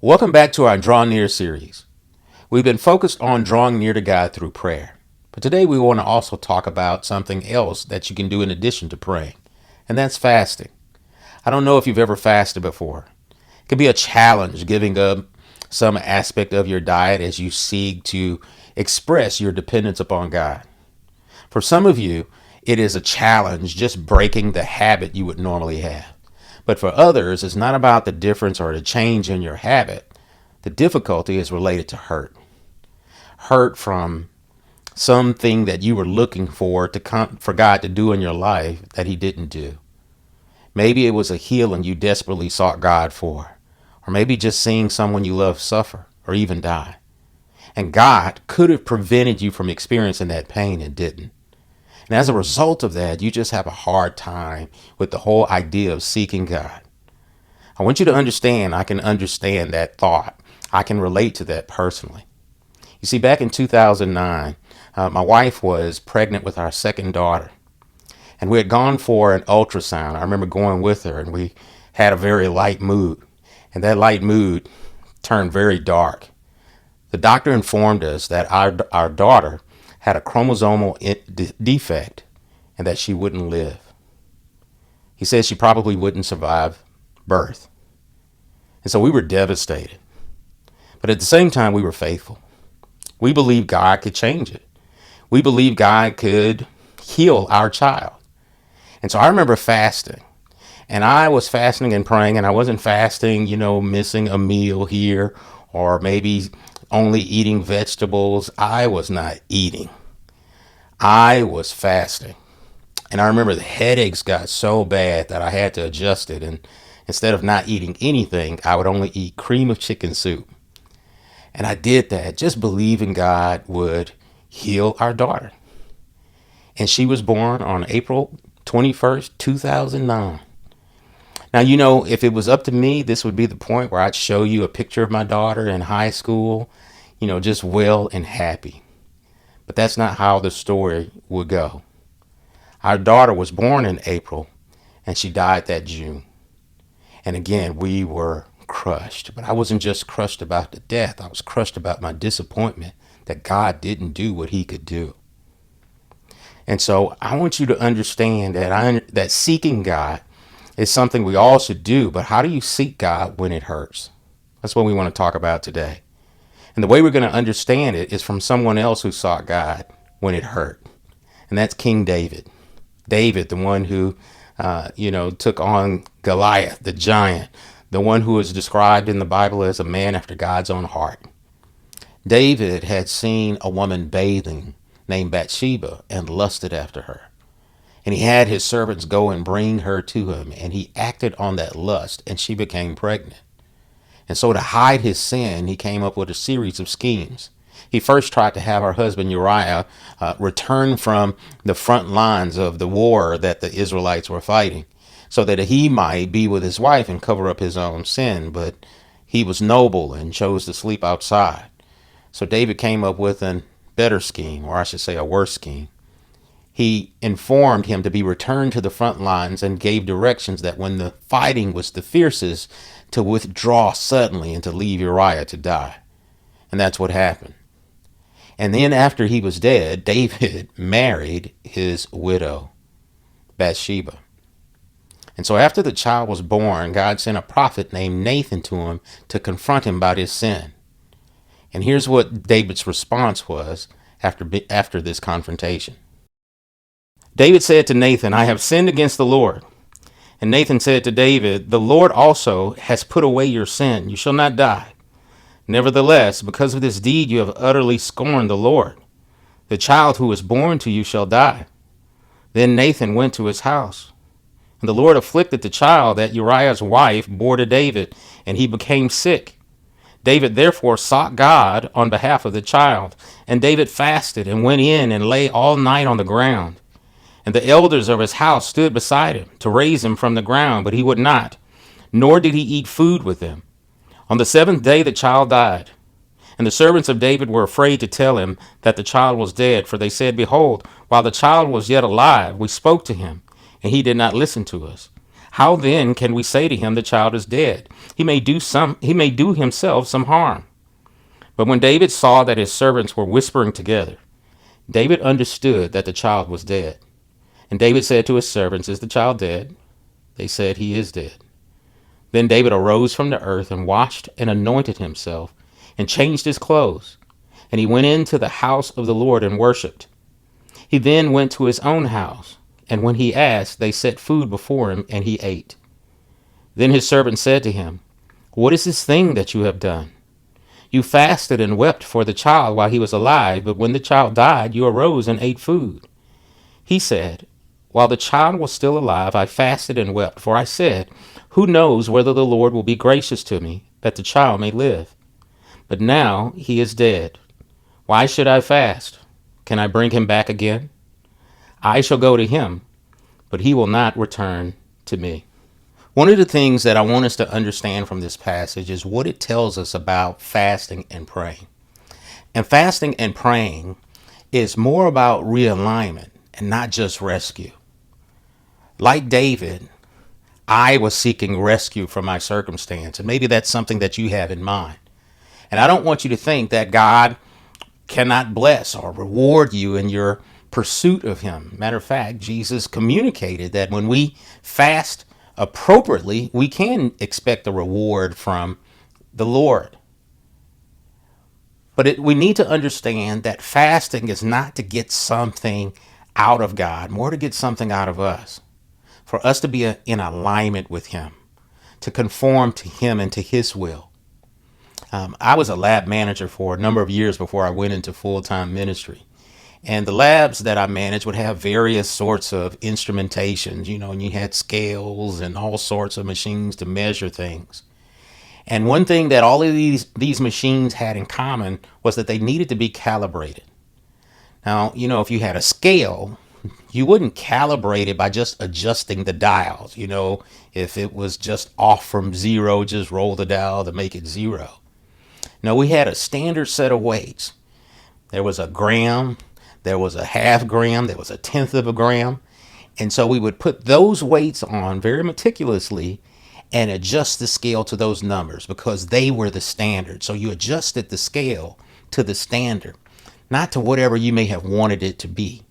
Welcome back to our Draw Near series. We've been focused on drawing near to God through prayer. But today we want to also talk about something else that you can do in addition to praying, and that's fasting. I don't know if you've ever fasted before. It can be a challenge giving up some aspect of your diet as you seek to express your dependence upon God. For some of you, it is a challenge just breaking the habit you would normally have. But for others, it's not about the difference or the change in your habit. The difficulty is related to hurt. Hurt from something that you were looking for God to do in your life that he didn't do. Maybe it was a healing you desperately sought God for. Or maybe just seeing someone you love suffer or even die. And God could have prevented you from experiencing that pain and didn't. And as a result of that, you just have a hard time with the whole idea of seeking God. I want you to understand, I can understand that thought. I can relate to that personally. You see, back in 2009, my wife was pregnant with our second daughter. And we had gone for an ultrasound. I remember going with her, and we had a very light mood. And that light mood turned very dark. The doctor informed us that our daughter had a chromosomal defect and that she wouldn't live. He said she probably wouldn't survive birth. And so we were devastated. But at the same time, we were faithful. We believed God could change it. We believed God could heal our child. And so I remember fasting. And I was fasting and praying, and I wasn't fasting, missing a meal here or maybe only eating vegetables. I was not eating. I was fasting. And I remember the headaches got so bad that I had to adjust it. And instead of not eating anything, I would only eat cream of chicken soup. And I did that just believing God would heal our daughter. And she was born on April 21st, 2009. Now, if it was up to me, this would be the point where I'd show you a picture of my daughter in high school, just well and happy. But that's not how the story would go. Our daughter was born in April, and she died that June. And again, we were crushed. But I wasn't just crushed about the death. I was crushed about my disappointment that God didn't do what he could do. And so I want you to understand that seeking God is something we all should do. But how do you seek God when it hurts? That's what we want to talk about today. And the way we're going to understand it is from someone else who sought God when it hurt. And that's King David. David, the one who, took on Goliath, the giant, the one who is described in the Bible as a man after God's own heart. David had seen a woman bathing named Bathsheba and lusted after her. And he had his servants go and bring her to him, and he acted on that lust, and she became pregnant. And so to hide his sin, he came up with a series of schemes. He first tried to have her husband Uriah return from the front lines of the war that the Israelites were fighting, so that he might be with his wife and cover up his own sin. But he was noble and chose to sleep outside. So David came up with a better scheme, or I should say a worse scheme. He informed him to be returned to the front lines and gave directions that when the fighting was the fiercest, to withdraw suddenly and to leave Uriah to die. And that's what happened. And then after he was dead, David married his widow, Bathsheba. And so after the child was born, God sent a prophet named Nathan to him to confront him about his sin. And here's what David's response was after this confrontation. David said to Nathan, "I have sinned against the Lord." And Nathan said to David, "The Lord also has put away your sin. You shall not die. Nevertheless, because of this deed, you have utterly scorned the Lord. The child who is born to you shall die." Then Nathan went to his house. And the Lord afflicted the child that Uriah's wife bore to David, and he became sick. David therefore sought God on behalf of the child. And David fasted and went in and lay all night on the ground. And the elders of his house stood beside him to raise him from the ground, but he would not, nor did he eat food with them. On the seventh day the child died. And the servants of David were afraid to tell him that the child was dead, for they said, "Behold, while the child was yet alive, we spoke to him, and he did not listen to us. How then can we say to him, the child is dead? He may do himself some harm. But when David saw that his servants were whispering together, David understood that the child was dead. And David said to his servants, is the child dead? They said, he is dead. Then David arose from the earth and washed and anointed himself and changed his clothes. And he went into the house of the Lord and worshipped. He then went to his own house. And when he asked, they set food before him, and he ate. Then his servant said to him, what is this thing that you have done? You fasted and wept for the child while he was alive, but when the child died, you arose and ate food. He said, while the child was still alive, I fasted and wept, for I said, who knows whether the Lord will be gracious to me, that the child may live? But now he is dead. Why should I fast? Can I bring him back again? I shall go to him, but he will not return to me. One of the things that I want us to understand from this passage is what it tells us about fasting and praying. And fasting and praying is more about realignment and not just rescue. Like David, I was seeking rescue from my circumstance, and maybe that's something that you have in mind. And I don't want you to think that God cannot bless or reward you in your pursuit of him. Matter of fact, Jesus communicated that when we fast appropriately, we can expect a reward from the Lord. But we need to understand that fasting is not to get something out of God, more to get something out of us, for us to be in alignment with him, to conform to him and to his will. I was a lab manager for a number of years before I went into full-time ministry. And the labs that I managed would have various sorts of instrumentations, and you had scales and all sorts of machines to measure things. And one thing that all of these machines had in common was that they needed to be calibrated. Now, if you had a scale, you wouldn't calibrate it by just adjusting the dials. If it was just off from zero, just roll the dial to make it zero. No, we had a standard set of weights. There was a gram, there was a half gram, there was a tenth of a gram. And so we would put those weights on very meticulously and adjust the scale to those numbers because they were the standard. So you adjusted the scale to the standard, not to whatever you may have wanted it to be.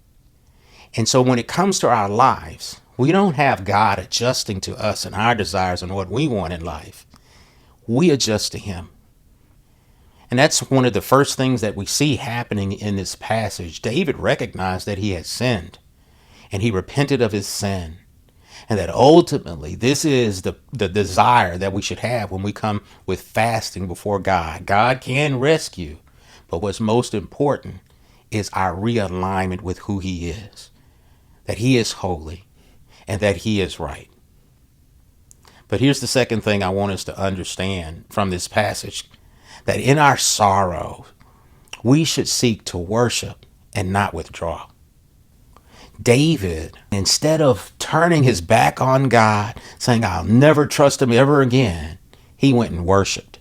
And so when it comes to our lives, we don't have God adjusting to us and our desires and what we want in life. We adjust to him. And that's one of the first things that we see happening in this passage. David recognized that he had sinned, and he repented of his sin. And that ultimately, this is the desire that we should have when we come with fasting before God. God can rescue, but what's most important is our realignment with who he is. That he is holy, and that he is right. But here's the second thing I want us to understand from this passage. That in our sorrow, we should seek to worship and not withdraw. David, instead of turning his back on God, saying, I'll never trust him ever again, he went and worshiped.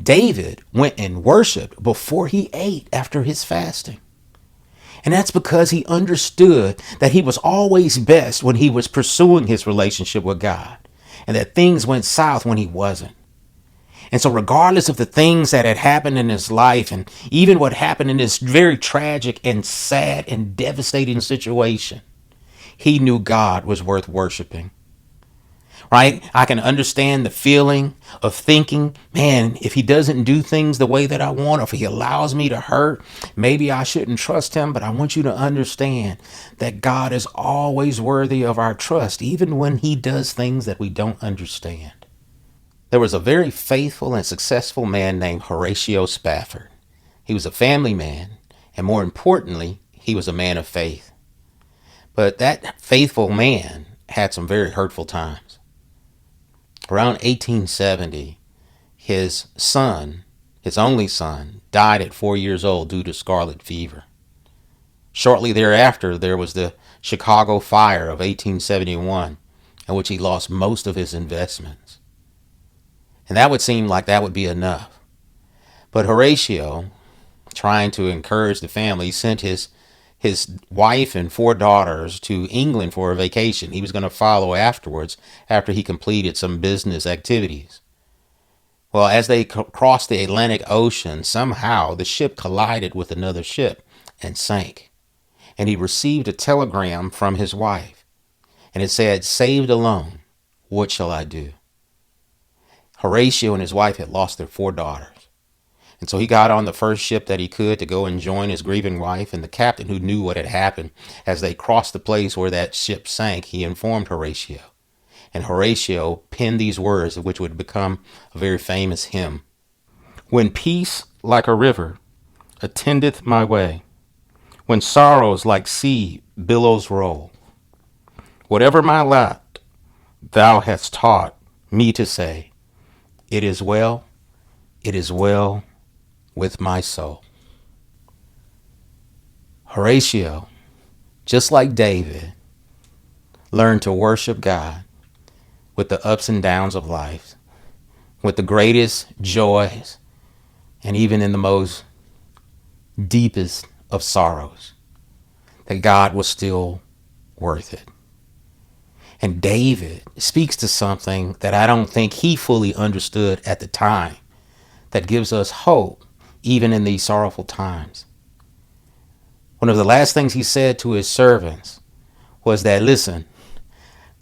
David went and worshiped before he ate after his fasting. And that's because he understood that he was always best when he was pursuing his relationship with God, and that things went south when he wasn't. And so regardless of the things that had happened in his life and even what happened in this very tragic and sad and devastating situation, he knew God was worth worshiping. Right? I can understand the feeling of thinking, man, if he doesn't do things the way that I want, or if he allows me to hurt, maybe I shouldn't trust him. But I want you to understand that God is always worthy of our trust, even when he does things that we don't understand. There was a very faithful and successful man named Horatio Spafford. He was a family man, and more importantly, he was a man of faith. But that faithful man had some very hurtful times. Around 1870, his son, his only son, died at 4 years old due to scarlet fever. Shortly thereafter, there was the Chicago fire of 1871, in which he lost most of his investments. And that would seem like that would be enough. But Horatio, trying to encourage the family, sent his his wife and 4 daughters to England for a vacation. He was going to follow afterwards after he completed some business activities. Well, as they crossed the Atlantic Ocean, somehow the ship collided with another ship and sank. And he received a telegram from his wife. And it said, "Saved alone, what shall I do?" Horatio and his wife had lost their 4 daughters. And so he got on the first ship that he could to go and join his grieving wife. And the captain, who knew what had happened, as they crossed the place where that ship sank, he informed Horatio. And Horatio penned these words, which would become a very famous hymn. "When peace like a river attendeth my way, when sorrows like sea billows roll, whatever my lot, thou hast taught me to say, it is well with my soul." Horatio, just like David, learned to worship God with the ups and downs of life, with the greatest joys, and even in the most deepest of sorrows, that God was still worth it. And David speaks to something that I don't think he fully understood at the time, that gives us hope even in these sorrowful times. One of the last things he said to his servants was that, "Listen,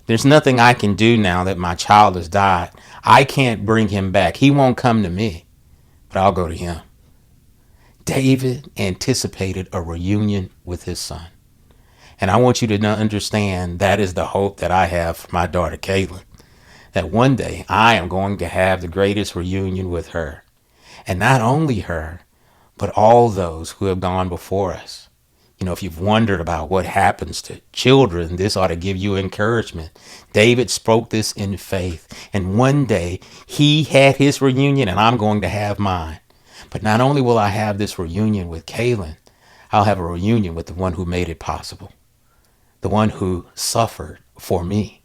there's nothing I can do now that my child has died. I can't bring him back. He won't come to me, but I'll go to him." David anticipated a reunion with his son. And I want you to understand that is the hope that I have for my daughter, Caitlin, that one day I am going to have the greatest reunion with her. And not only her, but all those who have gone before us. You know, if you've wondered about what happens to children, this ought to give you encouragement. David spoke this in faith, and one day he had his reunion, and I'm going to have mine. But not only will I have this reunion with Caitlin, I'll have a reunion with the one who made it possible, the one who suffered for me,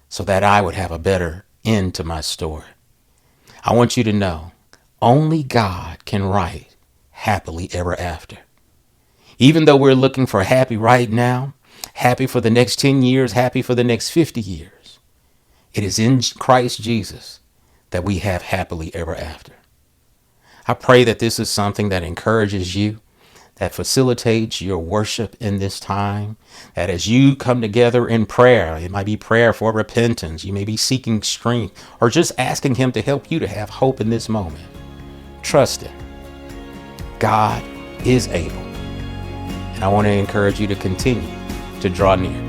so that I would have a better end to my story. I want you to know, only God can write happily ever after. Even though we're looking for happy right now, happy for the next 10 years, happy for the next 50 years, it is in Christ Jesus that we have happily ever after. I pray that this is something that encourages you, that facilitates your worship in this time, that as you come together in prayer, it might be prayer for repentance, you may be seeking strength, or just asking him to help you to have hope in this moment. Trust him. God is able. And I want to encourage you to continue to draw near.